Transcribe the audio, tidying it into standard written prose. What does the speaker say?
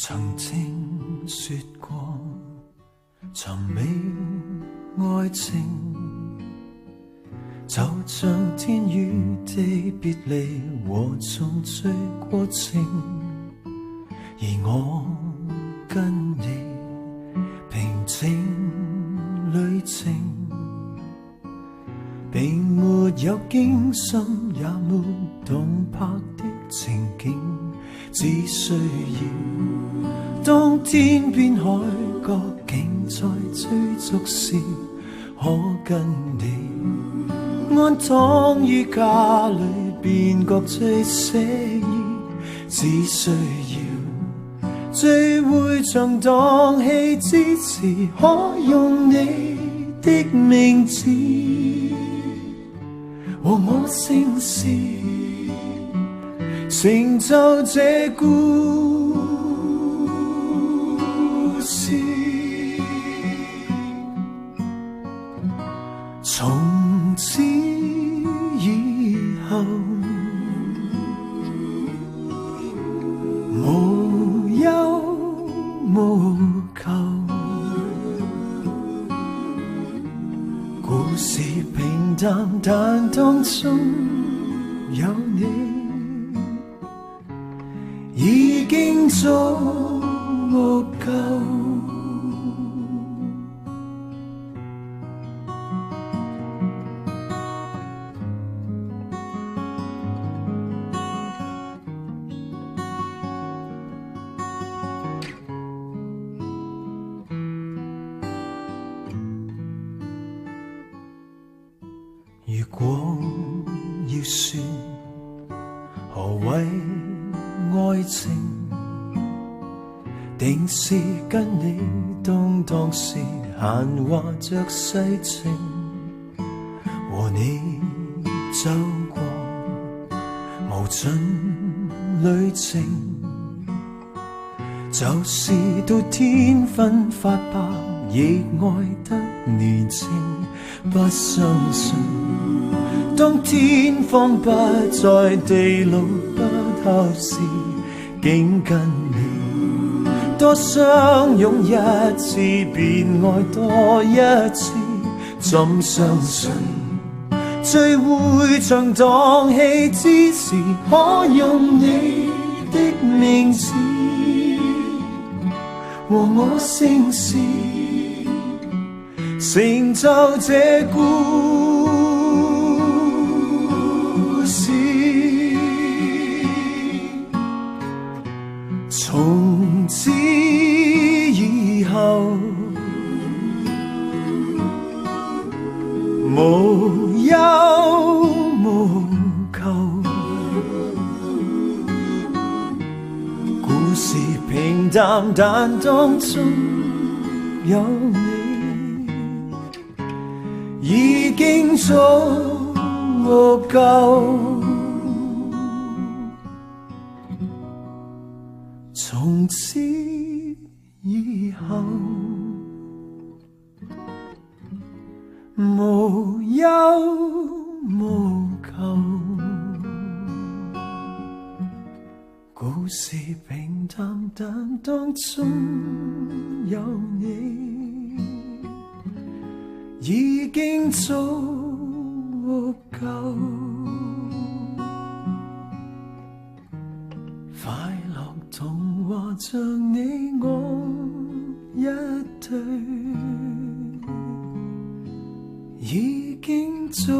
曾經說過尋覓愛情，就像天與地別離和重聚過程，而我跟你平靜旅程，並沒有驚心也沒動魄的情景，只需要當天邊海角竟在追逐時，可跟你安躺於家裏便覺最寫意，只需要聚會場蕩氣之時，可用你的名字和我姓氏，成就這故事。從此以後，無憂無求，故事平淡，但當中有你，已經足夠。如果要說何謂愛情，定是跟你動盪時閒話着世情，和你走過無盡旅程，就是到天昏發白亦愛得年輕，不相信當天荒不再地老不透時，竟跟你多相擁一次便愛多一次，怎相信聚會場蕩氣之時，可用你的名字和我姓氏，成就這故事。從此以後，無憂無求，故事平淡，但當中有你，已經足夠。從此以後，無憂無求，故事平淡，但當中有你，已經足夠。快樂童話像你我一對，已經足